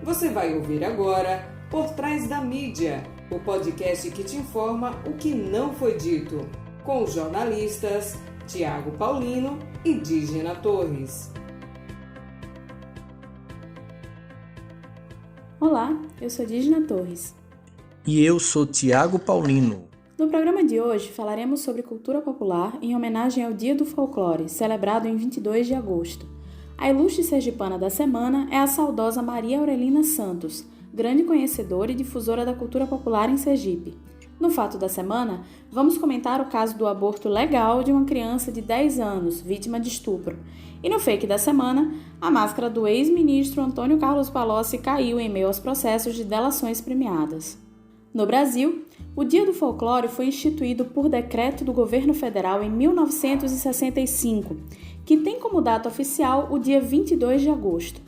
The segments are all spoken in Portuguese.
Você vai ouvir agora Por Trás da Mídia, o podcast que te informa o que não foi dito, com os jornalistas Tiago Paulino e Dígena Torres. Olá, eu sou Dígena Torres. E eu sou Tiago Paulino. No programa de hoje falaremos sobre cultura popular em homenagem ao Dia do Folclore, celebrado em 22 de agosto. A ilustre sergipana da semana é a saudosa Maria Aurelina Santos, grande conhecedora e difusora da cultura popular em Sergipe. No Fato da Semana, vamos comentar o caso do aborto legal de uma criança de 10 anos, vítima de estupro. E no Fake da Semana, a máscara do ex-ministro Antônio Carlos Palocci caiu em meio aos processos de delações premiadas. No Brasil, o Dia do Folclore foi instituído por decreto do governo federal em 1965, que tem como data oficial o dia 22 de agosto.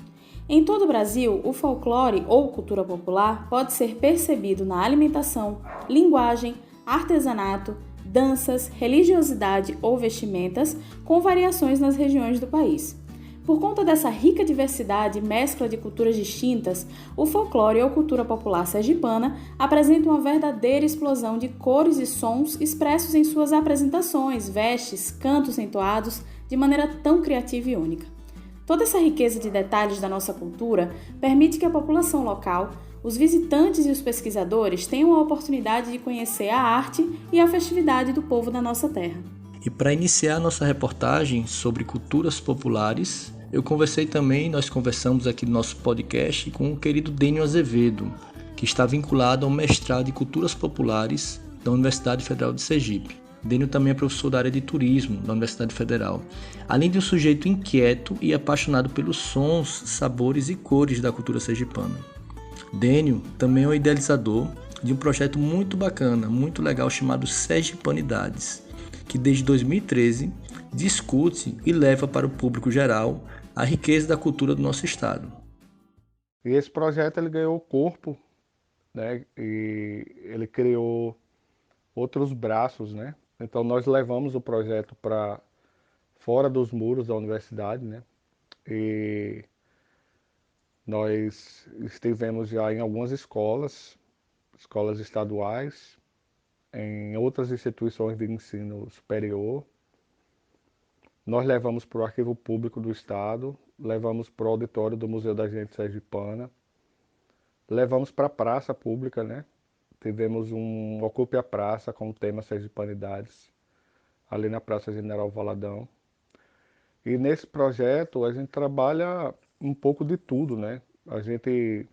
Em todo o Brasil, o folclore ou cultura popular pode ser percebido na alimentação, linguagem, artesanato, danças, religiosidade ou vestimentas, com variações nas regiões do país. Por conta dessa rica diversidade e mescla de culturas distintas, o folclore ou cultura popular sergipana apresenta uma verdadeira explosão de cores e sons expressos em suas apresentações, vestes, cantos entoados de maneira tão criativa e única. Toda essa riqueza de detalhes da nossa cultura permite que a população local, os visitantes e os pesquisadores tenham a oportunidade de conhecer a arte e a festividade do povo da nossa terra. E para iniciar nossa reportagem sobre culturas populares, nós conversamos aqui no nosso podcast com o querido Dênio Azevedo, que está vinculado ao mestrado em Culturas Populares da Universidade Federal de Sergipe. Dênio também é professor da área de turismo da Universidade Federal, além de um sujeito inquieto e apaixonado pelos sons, sabores e cores da cultura sergipana. Dênio também é o idealizador de um projeto muito bacana, muito legal, chamado Sergipanidades, que desde 2013 discute e leva para o público geral a riqueza da cultura do nosso estado. E esse projeto ele ganhou corpo, né? E ele criou outros braços, né? Então nós levamos o projeto para fora dos muros da universidade, né? E nós estivemos já em algumas escolas estaduais, em outras instituições de ensino superior. Nós levamos para o Arquivo Público do Estado, levamos para o auditório do Museu da Gente Sergipana, levamos para a praça pública, né? Tivemos um Ocupe a Praça com o tema Sergipanidades, ali na Praça General Valadão. E nesse projeto a gente trabalha um pouco de tudo, né? A gente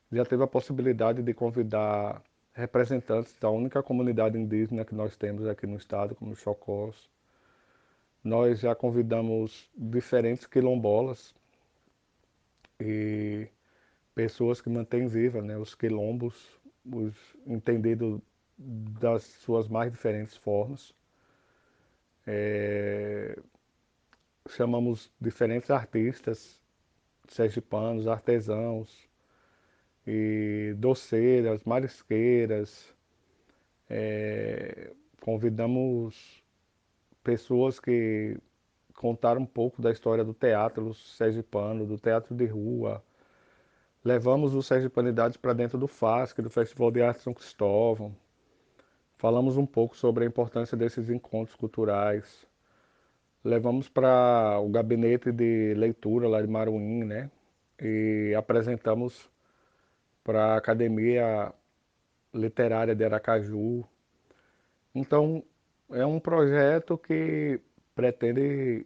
já teve a possibilidade de convidar representantes da única comunidade indígena que nós temos aqui no estado, como os Chocós. Nós já convidamos diferentes quilombolas e pessoas que mantêm viva, né, os quilombos, entendidos das suas mais diferentes formas. Chamamos diferentes artistas sergipanos, artesãos, e doceiras, marisqueiras. Convidamos pessoas que contaram um pouco da história do teatro sergipano, do teatro de rua. Levamos o Sergipanidades para dentro do FASC, do Festival de Arte São Cristóvão. Falamos um pouco sobre a importância desses encontros culturais. Levamos para o gabinete de leitura lá de Maruim, né? E apresentamos para a Academia Literária de Aracaju. Então, é um projeto que pretende,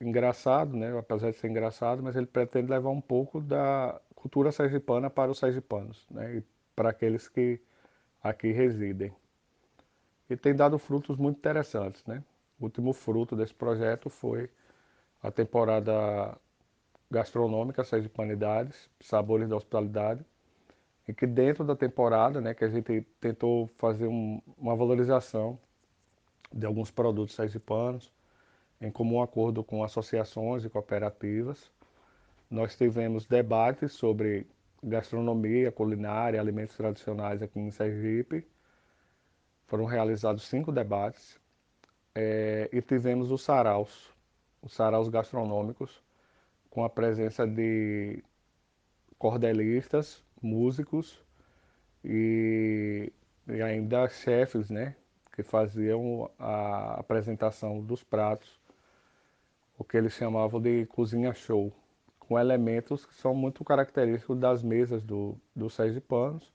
engraçado, né? Apesar de ser engraçado, mas ele pretende levar um pouco da cultura sergipana para os sergipanos, né? E para aqueles que aqui residem. E tem dado frutos muito interessantes, né? O último fruto desse projeto foi a temporada gastronômica Sergipanidades, Sabores da Hospitalidade, e que dentro da temporada, né, que a gente tentou fazer uma valorização de alguns produtos sergipanos, em comum acordo com associações e cooperativas. Nós tivemos debates sobre gastronomia, culinária, alimentos tradicionais aqui em Sergipe. Foram realizados 5 debates e tivemos os saraus gastronômicos, com a presença de cordelistas, músicos e ainda chefes, né, que faziam a apresentação dos pratos, o que eles chamavam de cozinha show, com elementos que são muito característicos das mesas dos sergipanos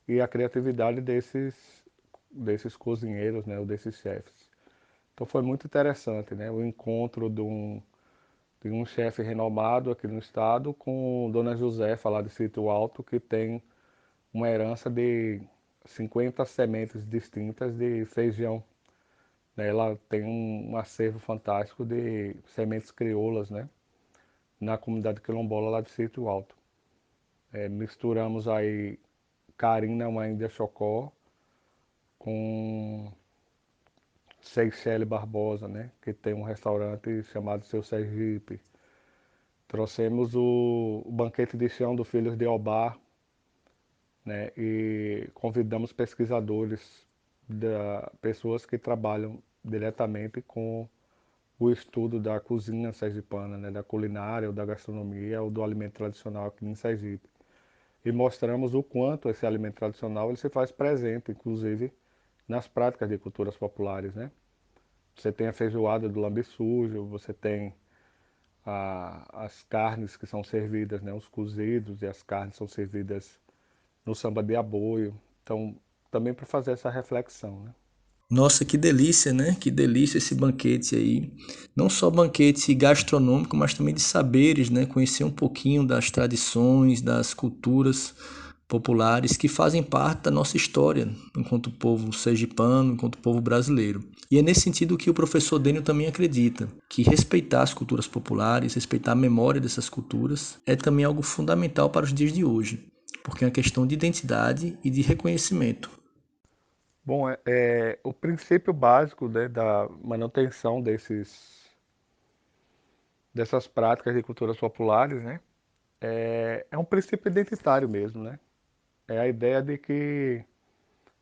e a criatividade desses cozinheiros, né, ou desses chefes. Então foi muito interessante, né, o encontro de um chefe renomado aqui no estado com Dona Josefa, lá de Sítio Alto, que tem uma herança de 50 sementes distintas de feijão, né? Ela tem um acervo fantástico de sementes crioulas, né? Na comunidade quilombola lá de Sítio Alto. Misturamos aí Carina, uma Índia Chocó, com Seychelle Barbosa, né? Que tem um restaurante chamado Seu Sergipe. Trouxemos o banquete de chão do Filhos de Obar, né? E convidamos pesquisadores, pessoas que trabalham diretamente com o estudo da cozinha sergipana, né? Da culinária, ou da gastronomia, ou do alimento tradicional aqui em Sergipe. E mostramos o quanto esse alimento tradicional ele se faz presente, inclusive nas práticas de culturas populares, né? Você tem a feijoada do lambe sujo, você tem as carnes que são servidas, né? Os cozidos e as carnes são servidas no samba de aboio. Então, também para fazer essa reflexão, né? Nossa, que delícia, né? Que delícia esse banquete aí. Não só banquete gastronômico, mas também de saberes, né? Conhecer um pouquinho das tradições, das culturas populares que fazem parte da nossa história enquanto povo sergipano, enquanto povo brasileiro. E é nesse sentido que o professor Dênio também acredita, que respeitar as culturas populares, respeitar a memória dessas culturas, é também algo fundamental para os dias de hoje, porque é uma questão de identidade e de reconhecimento. Bom, o princípio básico, né, da manutenção dessas práticas de culturas populares, né, é um princípio identitário mesmo, né? É a ideia de que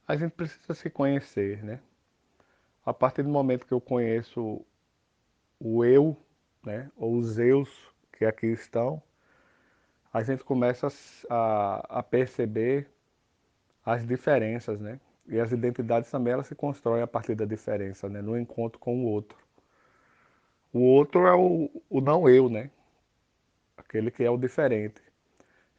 a gente precisa se conhecer, né? A partir do momento que eu conheço o eu, né, ou os eus que aqui estão, a gente começa a perceber as diferenças, né? E as identidades também elas se constroem a partir da diferença, né? No encontro com o outro. O outro é o não eu, né? Aquele que é o diferente.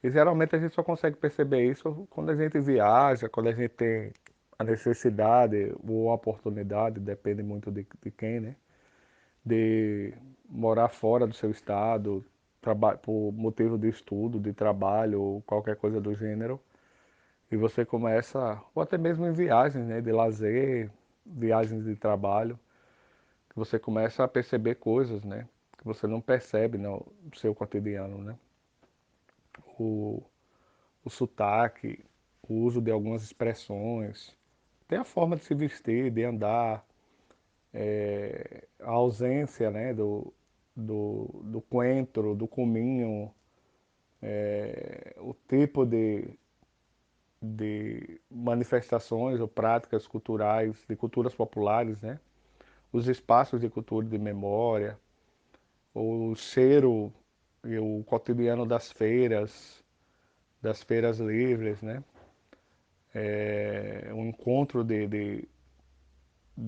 E geralmente a gente só consegue perceber isso quando a gente viaja, quando a gente tem a necessidade ou a oportunidade, depende muito de quem, né? De morar fora do seu estado, por motivo de estudo, de trabalho ou qualquer coisa do gênero. E você começa, ou até mesmo em viagens, né? De lazer, viagens de trabalho, que você começa a perceber coisas, né? Que você não percebe no seu cotidiano, né? O, o sotaque, o uso de algumas expressões, tem a forma de se vestir, de andar, a ausência, né, do coentro, do cominho, o tipo de manifestações ou práticas culturais, de culturas populares, né, os espaços de cultura e de memória, o cheiro e o cotidiano das feiras livres, né, um encontro de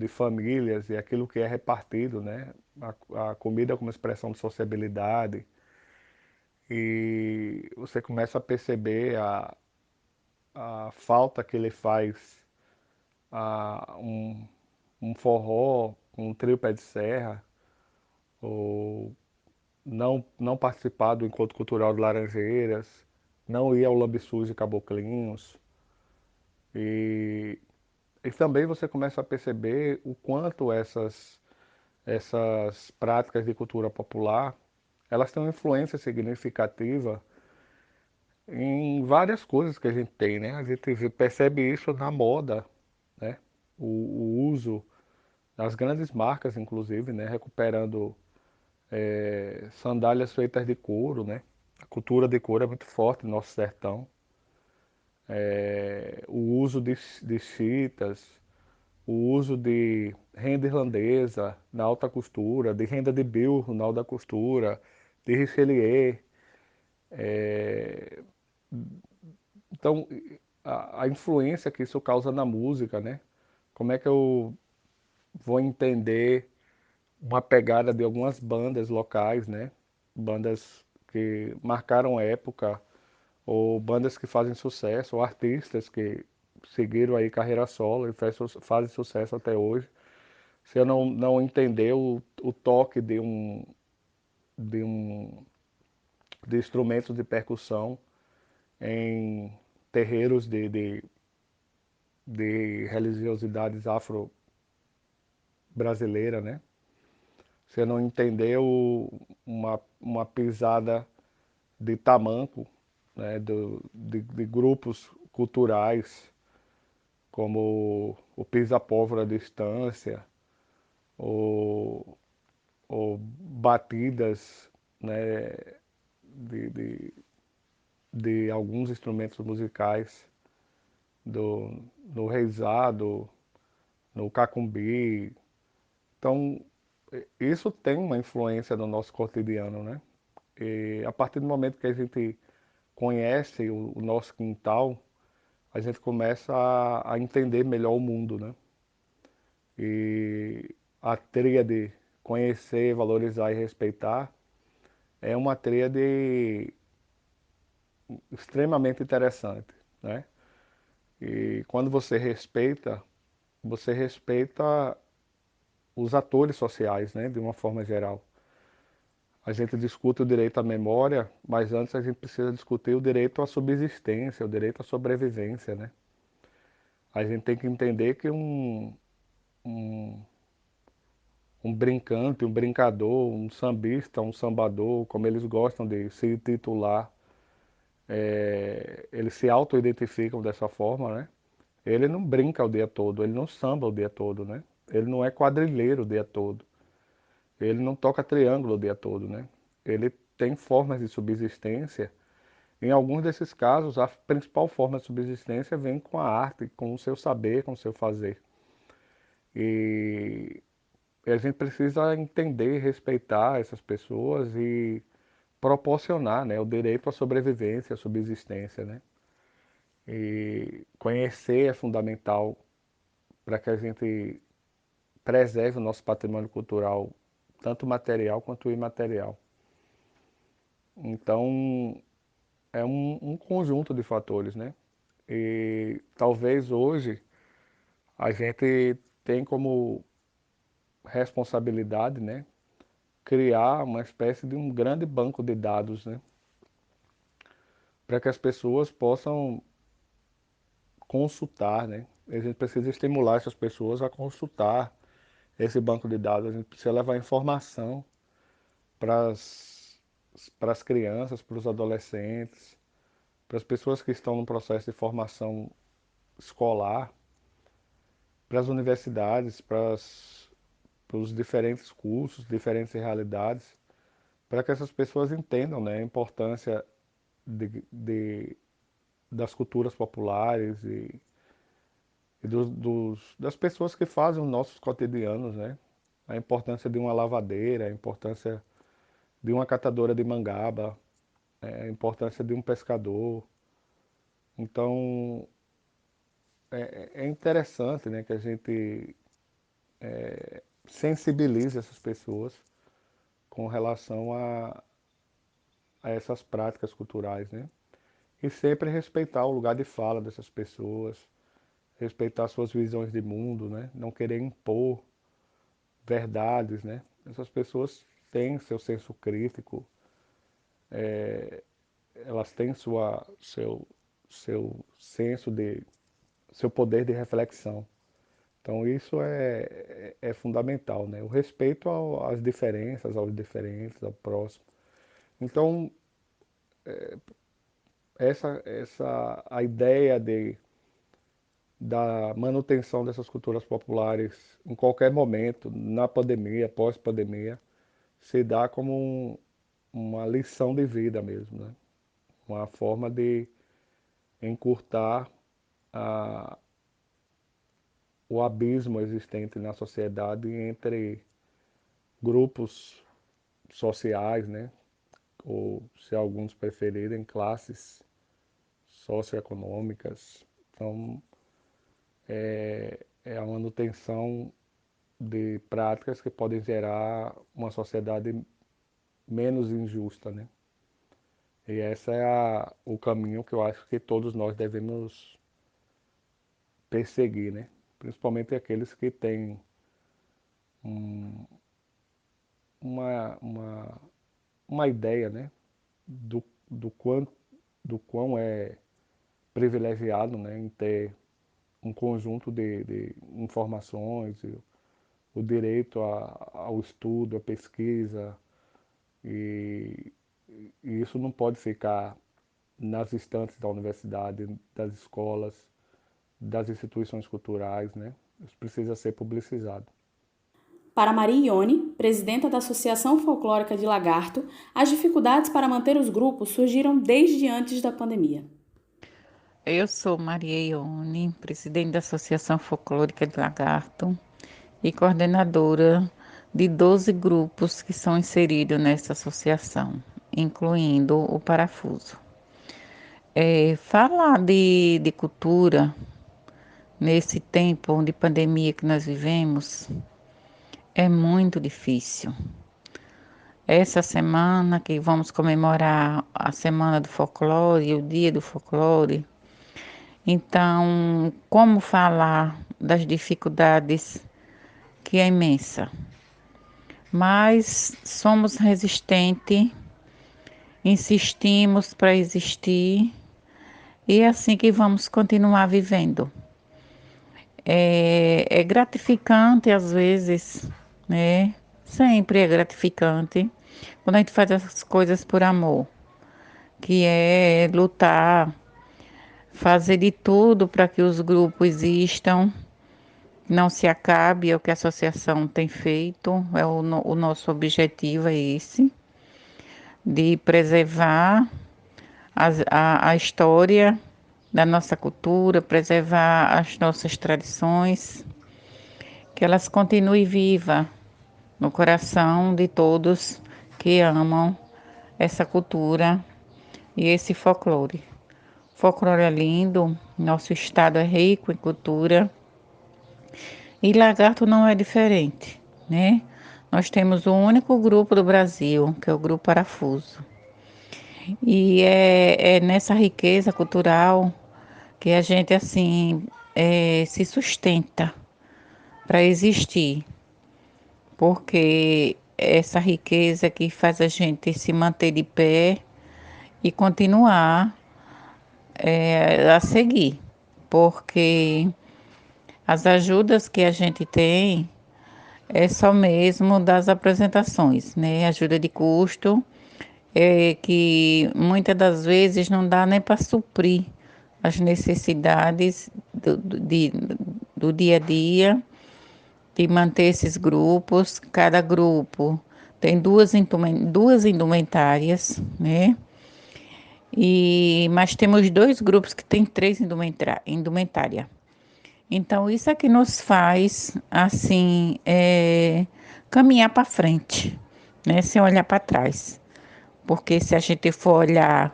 famílias e aquilo que é repartido, né? A comida como expressão de sociabilidade. E você começa a perceber a falta que ele faz a um forró, um trio pé de serra, ou não participar do encontro cultural de Laranjeiras, não ir ao Lambiçus e Caboclinhos. E, e também você começa a perceber o quanto essas práticas de cultura popular, elas têm uma influência significativa em várias coisas que a gente tem, né? A gente percebe isso na moda, né? O uso das grandes marcas, inclusive, né? Recuperando sandálias feitas de couro, né? A cultura de couro é muito forte no nosso sertão. O uso de chitas, o uso de renda irlandesa na alta costura, de renda de bilro na alta costura, de Richelieu, Então, a influência que isso causa na música, né? Como é que eu vou entender uma pegada de algumas bandas locais, né? Bandas que marcaram época, ou bandas que fazem sucesso, ou artistas que seguiram aí carreira solo e fazem sucesso até hoje. Se eu não entender o toque de um de instrumentos de percussão em terreiros de religiosidades afro-brasileira, né? Você não entendeu uma pisada de tamanco, né? De grupos culturais como o Pisa-Pólvora de Estância, ou, ou batidas, né? de, de, de alguns instrumentos musicais no reizado, no cacumbi. Então, isso tem uma influência no nosso cotidiano, né? E a partir do momento que a gente conhece o nosso quintal, a gente começa a entender melhor o mundo, né? E a tríade conhecer, valorizar e respeitar é uma tríade extremamente interessante, né? E quando você respeita os atores sociais, né, de uma forma geral. A gente discute o direito à memória, mas antes a gente precisa discutir o direito à subsistência, o direito à sobrevivência, né? A gente tem que entender que um, um brincante, um brincador, um sambista, um sambador, como eles gostam de se titular, eles se auto-identificam dessa forma, né? Ele não brinca o dia todo, ele não samba o dia todo, né? Ele não é quadrilheiro o dia todo. Ele não toca triângulo o dia todo, né? Ele tem formas de subsistência. Em alguns desses casos, a principal forma de subsistência vem com a arte, com o seu saber, com o seu fazer. E a gente precisa entender, respeitar essas pessoas e proporcionar, né, o direito à sobrevivência, à subsistência, né? E conhecer é fundamental para que a gente preserve o nosso patrimônio cultural, tanto material quanto imaterial. Então, é um conjunto de fatores, né? E talvez hoje a gente tem como responsabilidade, né, criar uma espécie de um grande banco de dados, né, para que as pessoas possam consultar, né? A gente precisa estimular essas pessoas a consultar esse banco de dados. A gente precisa levar informação para as crianças, para os adolescentes, para as pessoas que estão no processo de formação escolar, para as universidades, para os diferentes cursos, diferentes realidades, para que essas pessoas entendam, né, a importância das culturas populares e das pessoas que fazem os nossos cotidianos, né? A importância de uma lavadeira, a importância de uma catadora de mangaba, a importância de um pescador. Então, é interessante, né, que a gente sensibilize essas pessoas com relação a essas práticas culturais, né? E sempre respeitar o lugar de fala dessas pessoas, respeitar suas visões de mundo, né? Não querer impor verdades, né? Essas pessoas têm seu senso crítico, elas têm seu senso seu poder de reflexão. Então isso é fundamental, né? O respeito às diferenças, aos diferentes, ao próximo. Então a ideia da manutenção dessas culturas populares em qualquer momento, na pandemia, pós-pandemia, se dá como uma lição de vida mesmo, né? Uma forma de encurtar a, o abismo existente na sociedade entre grupos sociais, né? Ou, se alguns preferirem, classes socioeconômicas. Então, é a manutenção de práticas que podem gerar uma sociedade menos injusta, né? E esse é o caminho que eu acho que todos nós devemos perseguir, né? Principalmente aqueles que têm um, uma, uma, uma ideia, né? Do quão é privilegiado, né? Em ter um conjunto de informações, o direito ao estudo, à pesquisa, e, e isso não pode ficar nas estantes da universidade, das escolas, das instituições culturais, né? Isso precisa ser publicizado. Para Maria Ione, presidenta da Associação Folclórica de Lagarto, as dificuldades para manter os grupos surgiram desde antes da pandemia. Eu sou Maria Ione, presidente da Associação Folclórica de Lagarto e coordenadora de 12 grupos que são inseridos nessa associação, incluindo o Parafuso. Falar de cultura nesse tempo de pandemia que nós vivemos é muito difícil. Essa semana que vamos comemorar a Semana do Folclore, o Dia do Folclore, então, como falar das dificuldades que é imensa? Mas somos resistentes, insistimos para existir e é assim que vamos continuar vivendo. É gratificante às vezes, né? Sempre é gratificante quando a gente faz as coisas por amor, que é lutar, fazer de tudo para que os grupos existam, não se acabe, é o que a associação tem feito, o nosso objetivo é esse, de preservar a história da nossa cultura, preservar as nossas tradições, que elas continuem vivas no coração de todos que amam essa cultura e esse folclore. O folclore é lindo, nosso estado é rico em cultura e Lagarto não é diferente, né? Nós temos o único grupo do Brasil, que é o Grupo Parafuso. E é nessa riqueza cultural que a gente, assim, se sustenta para existir, porque essa riqueza que faz a gente se manter de pé e continuar a seguir, porque as ajudas que a gente tem é só mesmo das apresentações, né? Ajuda de custo, que muitas das vezes não dá nem para suprir as necessidades do dia a dia, de manter esses grupos. Cada grupo tem duas indumentárias, né? Mas temos 2 grupos que tem 3 indumentárias. Então, isso é que nos faz, assim, caminhar para frente, né? Sem olhar para trás. Porque se a gente for olhar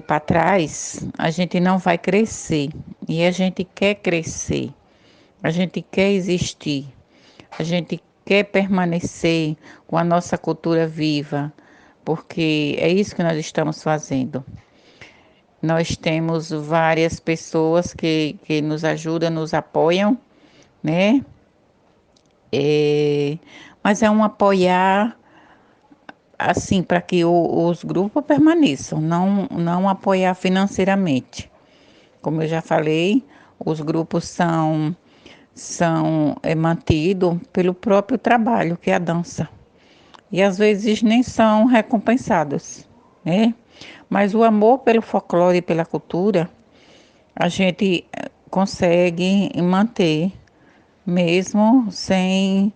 para trás, a gente não vai crescer. E a gente quer crescer, a gente quer existir, a gente quer permanecer com a nossa cultura viva, porque é isso que nós estamos fazendo. Nós temos várias pessoas que nos ajudam, nos apoiam, né? Mas é um apoiar, assim, para que os grupos permaneçam, não apoiar financeiramente. Como eu já falei, os grupos são mantidos pelo próprio trabalho, que é a dança. E às vezes nem são recompensados, né? Mas o amor pelo folclore e pela cultura, a gente consegue manter, mesmo sem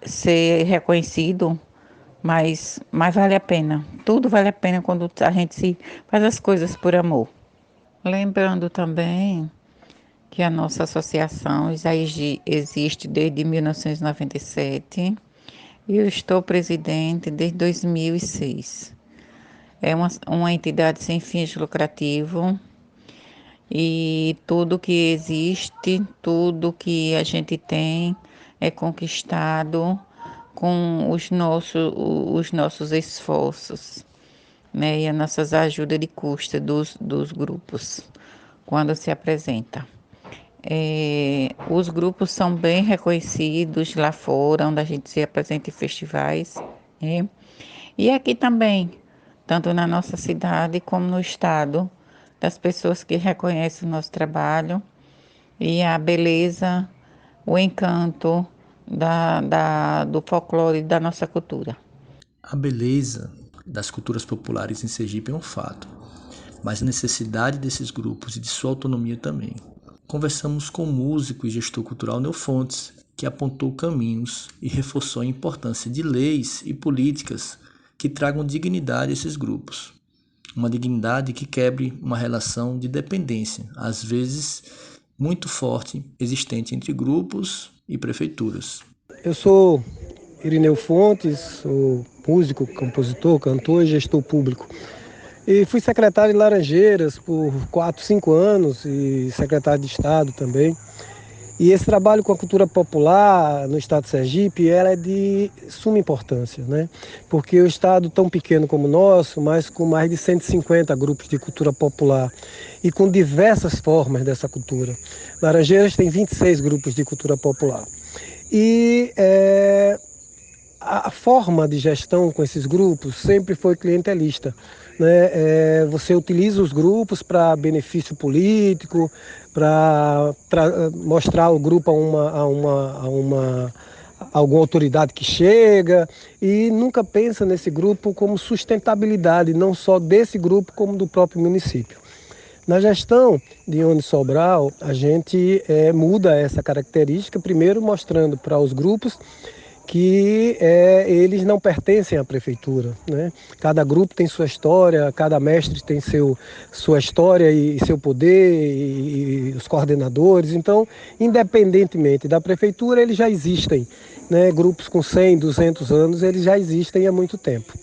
ser reconhecido, mas vale a pena. Tudo vale a pena quando a gente faz as coisas por amor. Lembrando também que a nossa associação já existe desde 1997 e eu estou presidente desde 2006. é uma entidade sem fins lucrativos e tudo que existe, tudo que a gente tem é conquistado com os nossos esforços, né? E as nossas ajudas de custo dos grupos, quando se apresenta. Os grupos são bem reconhecidos lá fora, onde a gente se apresenta em festivais, né? E aqui também, tanto na nossa cidade como no estado, das pessoas que reconhecem o nosso trabalho e a beleza, o encanto do folclore da nossa cultura. A beleza das culturas populares em Sergipe é um fato, mas a necessidade desses grupos e de sua autonomia também. Conversamos com o músico e gestor cultural Neo Fontes, que apontou caminhos e reforçou a importância de leis e políticas que tragam dignidade a esses grupos. Uma dignidade que quebre uma relação de dependência, às vezes muito forte, existente entre grupos e prefeituras. Eu sou Irineu Fontes, sou músico, compositor, cantor e gestor público. E fui secretário de Laranjeiras por 4, 5 anos e secretário de Estado também. E esse trabalho com a cultura popular no estado de Sergipe, ela é de suma importância, né? Porque o estado tão pequeno como o nosso, mas com mais de 150 grupos de cultura popular e com diversas formas dessa cultura. Laranjeiras tem 26 grupos de cultura popular. E a forma de gestão com esses grupos sempre foi clientelista, né? Você utiliza os grupos para benefício político, para mostrar o grupo a alguma autoridade que chega, e nunca pensa nesse grupo como sustentabilidade, não só desse grupo, como do próprio município. Na gestão de Ione Sobral, a gente muda essa característica, primeiro mostrando para os grupos que eles não pertencem à prefeitura, né? Cada grupo tem sua história, cada mestre tem sua história e seu poder, e os coordenadores. Então, independentemente da prefeitura, eles já existem, né? Grupos com 100, 200 anos, eles já existem há muito tempo.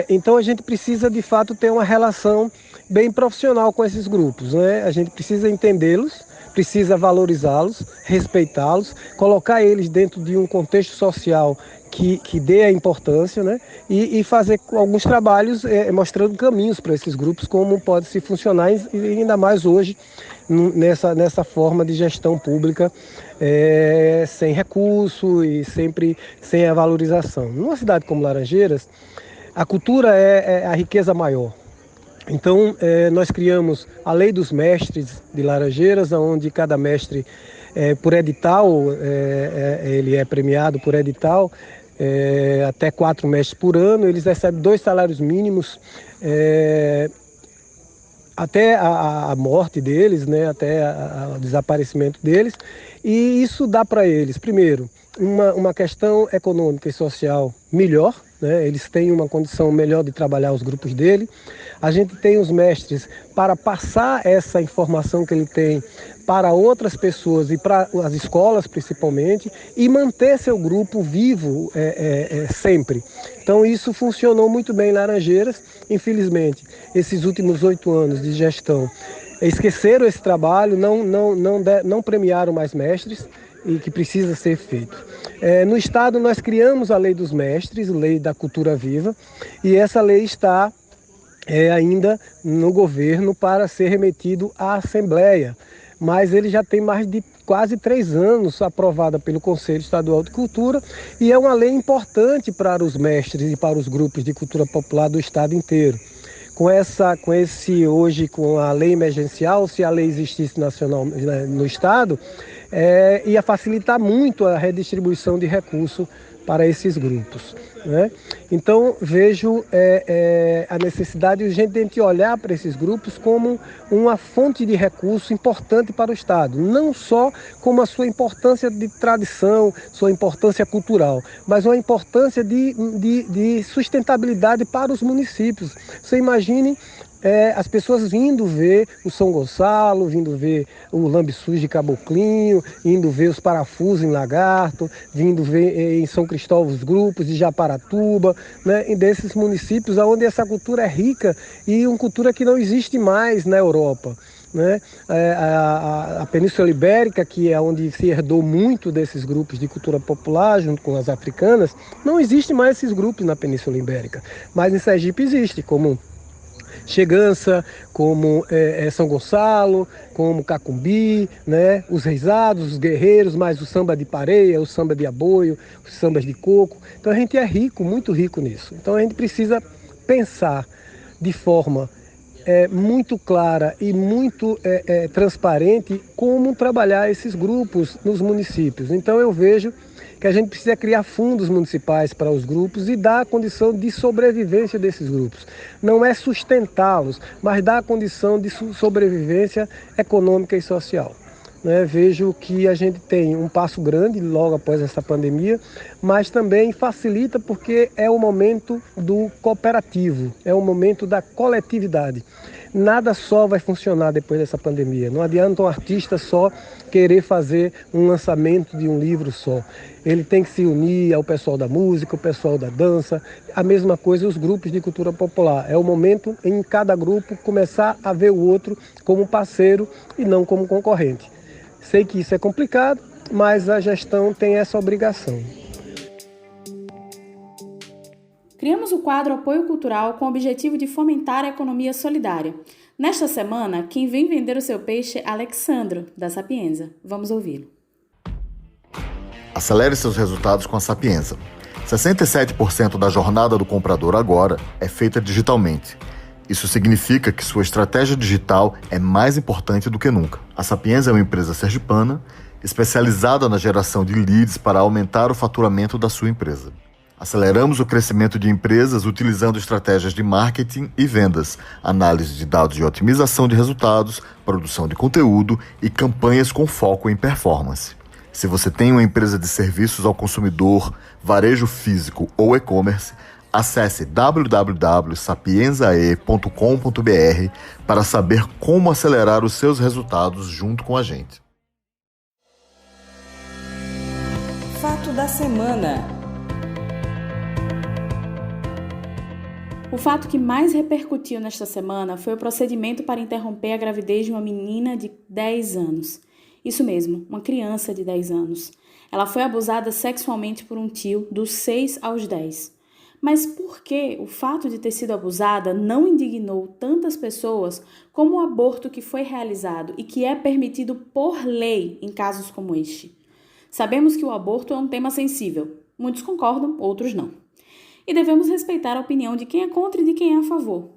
Então, a gente precisa, de fato, ter uma relação bem profissional com esses grupos, né? A gente precisa entendê-los, precisa valorizá-los, respeitá-los, colocar eles dentro de um contexto social que dê a importância, né? E fazer alguns trabalhos mostrando caminhos para esses grupos, como pode se funcionar, e ainda mais hoje, nessa forma de gestão pública, sem recurso e sempre sem a valorização. Numa cidade como Laranjeiras, a cultura é a riqueza maior. Então, nós criamos a Lei dos Mestres de Laranjeiras, onde cada mestre, por edital, ele é premiado por edital, até 4 mestres por ano, eles recebem 2 salários mínimos, até a morte deles, né, até o desaparecimento deles, e isso dá para eles, primeiro, uma questão econômica e social melhor, né? Eles têm uma condição melhor de trabalhar os grupos dele. A gente tem os mestres para passar essa informação que ele tem para outras pessoas e para as escolas principalmente, e manter seu grupo vivo sempre. Então isso funcionou muito bem em Laranjeiras. Infelizmente, esses últimos 8 anos de gestão esqueceram esse trabalho, não premiaram mais mestres, e que precisa ser feito. No estado nós criamos a Lei dos Mestres, Lei da Cultura Viva, e essa lei está ainda no governo para ser remetido à Assembleia, mas ele já tem mais de quase 3 anos aprovada pelo Conselho Estadual de Cultura, e é uma lei importante para os mestres e para os grupos de cultura popular do estado inteiro. Com a lei emergencial, se a lei existisse nacional no estado, ia facilitar muito a redistribuição de recursos para esses grupos, né? Então, vejo a necessidade urgente de olhar para esses grupos como uma fonte de recurso importante para o Estado, não só como a sua importância de tradição, sua importância cultural, mas uma importância de sustentabilidade para os municípios. Você imagine as pessoas vindo ver o São Gonçalo, vindo ver o Lambe-Sus de Caboclinho, indo ver os parafusos em Lagarto, vindo ver em São Cristóvão os grupos de Japaratuba, né, e desses municípios onde essa cultura é rica e uma cultura que não existe mais na Europa. Né? A Península Ibérica, que é onde se herdou muito desses grupos de cultura popular, junto com as africanas, não existe mais esses grupos na Península Ibérica, mas em Sergipe existe, como Chegança, como São Gonçalo, como Cacumbi, né? Os reisados, os guerreiros, mais o samba de pareia, o samba de aboio, os sambas de coco. Então a gente é rico, muito rico nisso. Então a gente precisa pensar de forma muito clara e muito transparente como trabalhar esses grupos nos municípios. Então eu vejo que a gente precisa criar fundos municipais para os grupos e dar a condição de sobrevivência desses grupos. Não é sustentá-los, mas dar a condição de sobrevivência econômica e social. Né? Vejo que a gente tem um passo grande logo após essa pandemia, mas também facilita porque é o momento do cooperativo, é o momento da coletividade. Nada só vai funcionar depois dessa pandemia. Não adianta um artista só querer fazer um lançamento de um livro só. Ele tem que se unir ao pessoal da música, ao pessoal da dança, a mesma coisa os grupos de cultura popular. É o momento em cada grupo começar a ver o outro como parceiro e não como concorrente. Sei que isso é complicado, mas a gestão tem essa obrigação. Criamos o quadro Apoio Cultural com o objetivo de fomentar a economia solidária. Nesta semana, quem vem vender o seu peixe é Alexandro, da Sapienza. Vamos ouvi-lo. Acelere seus resultados com a Sapienza. 67% da jornada do comprador agora é feita digitalmente. Isso significa que sua estratégia digital é mais importante do que nunca. A Sapienza é uma empresa sergipana especializada na geração de leads para aumentar o faturamento da sua empresa. Aceleramos o crescimento de empresas utilizando estratégias de marketing e vendas, análise de dados de otimização de resultados, produção de conteúdo e campanhas com foco em performance. Se você tem uma empresa de serviços ao consumidor, varejo físico ou e-commerce, acesse www.sapienzae.com.br para saber como acelerar os seus resultados junto com a gente. Fato da semana. O fato que mais repercutiu nesta semana foi o procedimento para interromper a gravidez de uma menina de 10 anos. Isso mesmo, uma criança de 10 anos. Ela foi abusada sexualmente por um tio dos 6 aos 10. Mas por que o fato de ter sido abusada não indignou tantas pessoas como o aborto que foi realizado e que é permitido por lei em casos como este? Sabemos que o aborto é um tema sensível. Muitos concordam, outros não. E devemos respeitar a opinião de quem é contra e de quem é a favor.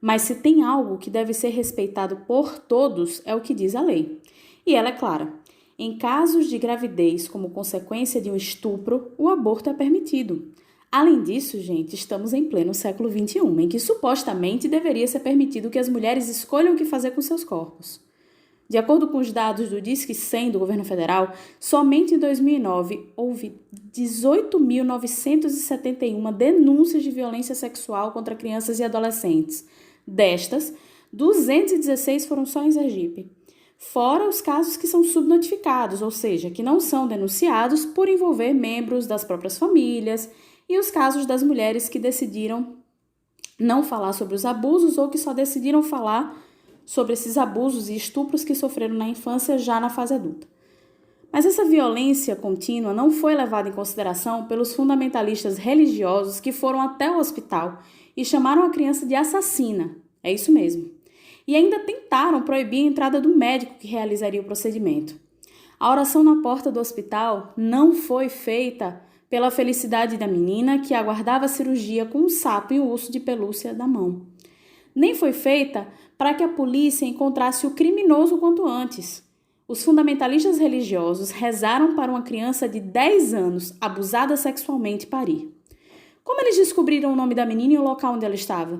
Mas se tem algo que deve ser respeitado por todos, é o que diz a lei. E ela é clara. Em casos de gravidez como consequência de um estupro, o aborto é permitido. Além disso, gente, estamos em pleno século XXI, em que supostamente deveria ser permitido que as mulheres escolham o que fazer com seus corpos. De acordo com os dados do Disque 100 do governo federal, somente em 2009 houve 18.971 denúncias de violência sexual contra crianças e adolescentes. Destas, 216 foram só em Sergipe. Fora os casos que são subnotificados, ou seja, que não são denunciados por envolver membros das próprias famílias, e os casos das mulheres que decidiram não falar sobre os abusos ou que só decidiram falar sobre esses abusos e estupros que sofreram na infância já na fase adulta. Mas essa violência contínua não foi levada em consideração pelos fundamentalistas religiosos que foram até o hospital e chamaram a criança de assassina. É isso mesmo. E ainda tentaram proibir a entrada do médico que realizaria o procedimento. A oração na porta do hospital não foi feita pela felicidade da menina que aguardava a cirurgia com um sapo e um urso de pelúcia da mão. Nem foi feita para que a polícia encontrasse o criminoso quanto antes. Os fundamentalistas religiosos rezaram para uma criança de 10 anos abusada sexualmente parir. Como eles descobriram o nome da menina e o local onde ela estava?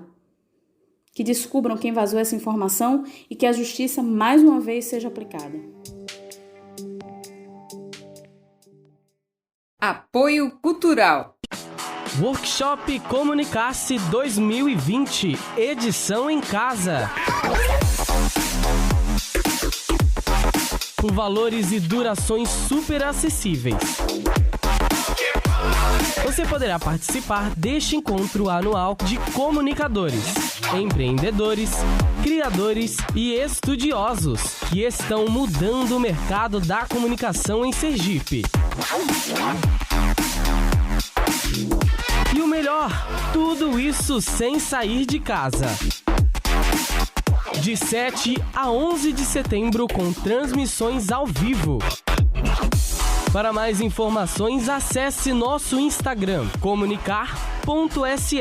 Que descubram quem vazou essa informação e que a justiça mais uma vez seja aplicada. Apoio Cultural. Workshop Comunicar-se 2020, edição em casa. Com valores e durações super acessíveis. Você poderá participar deste encontro anual de comunicadores, empreendedores, criadores e estudiosos que estão mudando o mercado da comunicação em Sergipe. E o melhor, tudo isso sem sair de casa. De 7 a 11 de setembro com transmissões ao vivo. Para mais informações, acesse nosso Instagram, comunicar.se,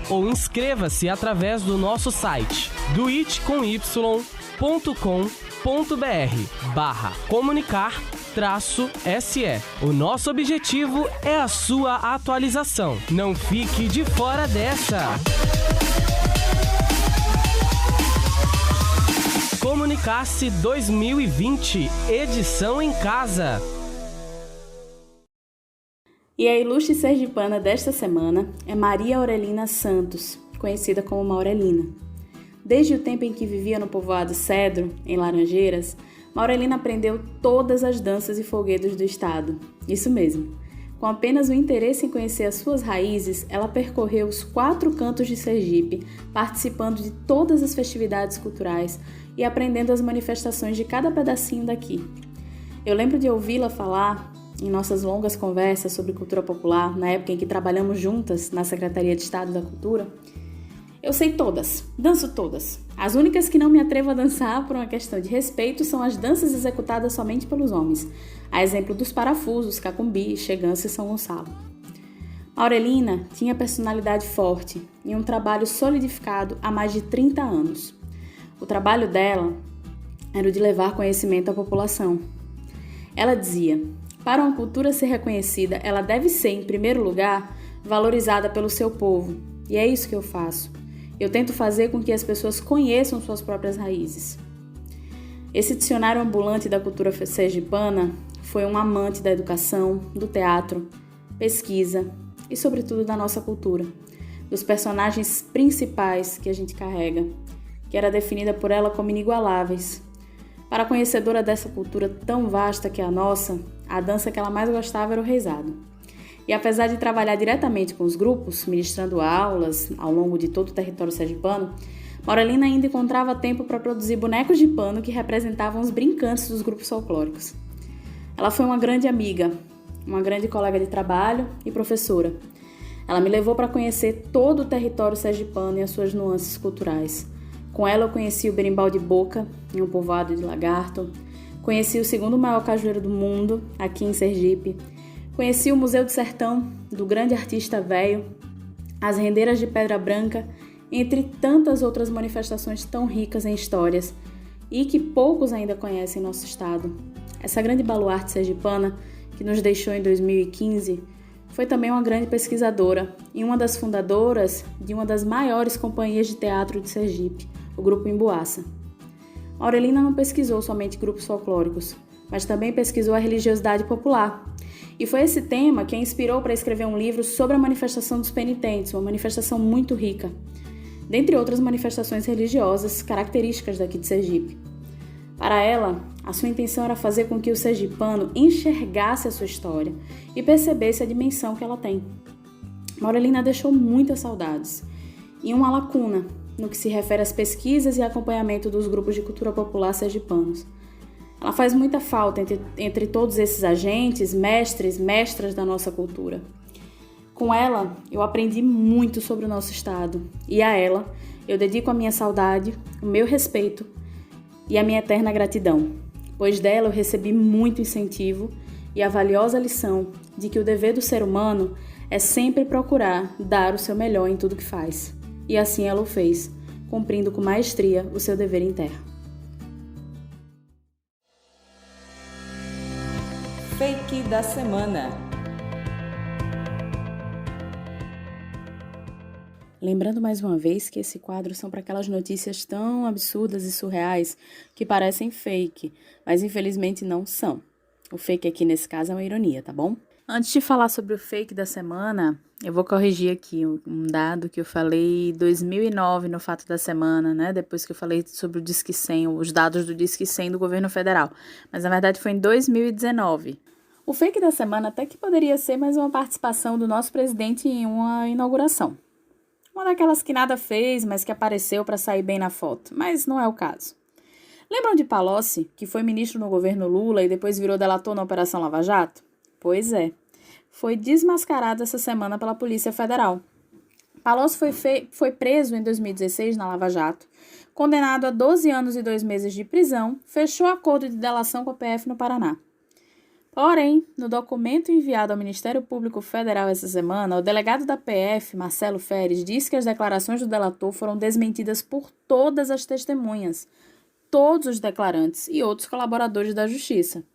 ou inscreva-se através do nosso site, doitcomy.com.br/comunicar-se. O nosso objetivo é a sua atualização. Não fique de fora dessa! Comunicar-se 2020, edição em casa. E a ilustre sergipana desta semana é Maria Aurelina Santos, conhecida como Maurelina. Desde o tempo em que vivia no povoado Cedro, em Laranjeiras, Maurelina aprendeu todas as danças e folguedos do estado. Isso mesmo. Com apenas o interesse em conhecer as suas raízes, ela percorreu os 4 cantos de Sergipe, participando de todas as festividades culturais e aprendendo as manifestações de cada pedacinho daqui. Eu lembro de ouvi-la falar em nossas longas conversas sobre cultura popular, na época em que trabalhamos juntas na Secretaria de Estado da Cultura. Eu sei todas, danço todas. As únicas que não me atrevo a dançar por uma questão de respeito são as danças executadas somente pelos homens, a exemplo dos parafusos, cacumbi, chegança e São Gonçalo. Aurelina tinha personalidade forte e um trabalho solidificado há mais de 30 anos. O trabalho dela era o de levar conhecimento à população. Ela dizia: para uma cultura ser reconhecida, ela deve ser, em primeiro lugar, valorizada pelo seu povo. E é isso que eu faço. Eu tento fazer com que as pessoas conheçam suas próprias raízes. Esse dicionário ambulante da cultura sergipana foi um amante da educação, do teatro, pesquisa e, sobretudo, da nossa cultura, dos personagens principais que a gente carrega, que era definida por ela como inigualáveis. Para a conhecedora dessa cultura tão vasta que é a nossa, a dança que ela mais gostava era o reizado. E apesar de trabalhar diretamente com os grupos, ministrando aulas ao longo de todo o território sergipano, Maurelina ainda encontrava tempo para produzir bonecos de pano que representavam os brincantes dos grupos folclóricos. Ela foi uma grande amiga, uma grande colega de trabalho e professora. Ela me levou para conhecer todo o território sergipano e as suas nuances culturais. Com ela eu conheci o berimbau de Boca, em um povoado de Lagarto. Conheci o segundo maior cajueiro do mundo, aqui em Sergipe. Conheci o Museu do Sertão, do grande artista Véio, as rendeiras de Pedra Branca, entre tantas outras manifestações tão ricas em histórias e que poucos ainda conhecem em nosso estado. Essa grande baluarte sergipana, que nos deixou em 2015, foi também uma grande pesquisadora e uma das fundadoras de uma das maiores companhias de teatro de Sergipe, o Grupo Emboaça. Aurelina não pesquisou somente grupos folclóricos, mas também pesquisou a religiosidade popular. E foi esse tema que a inspirou para escrever um livro sobre a manifestação dos penitentes, uma manifestação muito rica, dentre outras manifestações religiosas características daqui de Sergipe. Para ela, a sua intenção era fazer com que o sergipano enxergasse a sua história e percebesse a dimensão que ela tem. Maurelina deixou muitas saudades e uma lacuna no que se refere às pesquisas e acompanhamento dos grupos de cultura popular sergipanos. Ela faz muita falta entre todos esses agentes, mestres, mestras da nossa cultura. Com ela, eu aprendi muito sobre o nosso estado e a ela eu dedico a minha saudade, o meu respeito e a minha eterna gratidão, pois dela eu recebi muito incentivo e a valiosa lição de que o dever do ser humano é sempre procurar dar o seu melhor em tudo que faz. E assim ela o fez, cumprindo com maestria o seu dever em terra. Fake da semana. Lembrando mais uma vez que esse quadro são para aquelas notícias tão absurdas e surreais que parecem fake, mas infelizmente não são. O fake aqui nesse caso é uma ironia, tá bom? Antes de falar sobre o fake da semana, eu vou corrigir aqui um dado que eu falei em 2009 no Fato da Semana, né? Depois que eu falei sobre o Disque 100, os dados do Disque 100 do governo federal. Mas, na verdade, foi em 2019. O fake da semana até que poderia ser mais uma participação do nosso presidente em uma inauguração. Uma daquelas que nada fez, mas que apareceu para sair bem na foto. Mas não é o caso. Lembram de Palocci, que foi ministro no governo Lula e depois virou delator na Operação Lava Jato? Pois é. Foi desmascarado essa semana pela Polícia Federal. Palocci foi preso em 2016 na Lava Jato, condenado a 12 anos e 2 meses de prisão, fechou acordo de delação com a PF no Paraná. Porém, no documento enviado ao Ministério Público Federal essa semana, o delegado da PF, Marcelo Feres, disse que as declarações do delator foram desmentidas por todas as testemunhas, todos os declarantes e outros colaboradores da Justiça.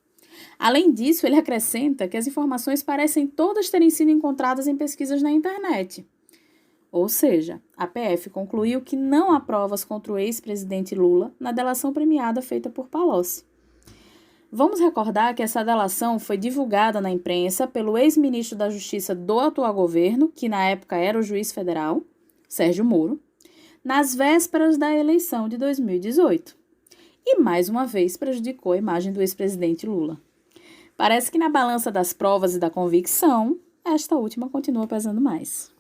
Além disso, ele acrescenta que as informações parecem todas terem sido encontradas em pesquisas na internet. Ou seja, a PF concluiu que não há provas contra o ex-presidente Lula na delação premiada feita por Palocci. Vamos recordar que essa delação foi divulgada na imprensa pelo ex-ministro da Justiça do atual governo, que na época era o juiz federal, Sérgio Moro, nas vésperas da eleição de 2018. E, mais uma vez, prejudicou a imagem do ex-presidente Lula. Parece que na balança das provas e da convicção, esta última continua pesando mais.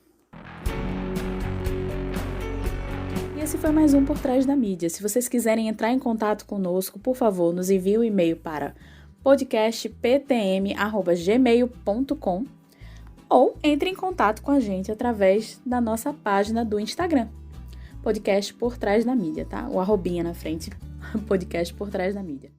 E esse foi mais um Por Trás da Mídia. Se vocês quiserem entrar em contato conosco, por favor, nos envie um e-mail para podcastptm@gmail.com ou entre em contato com a gente através da nossa página do Instagram. Podcast Por Trás da Mídia, tá? O arrobinha na frente. Podcast Por Trás da Mídia.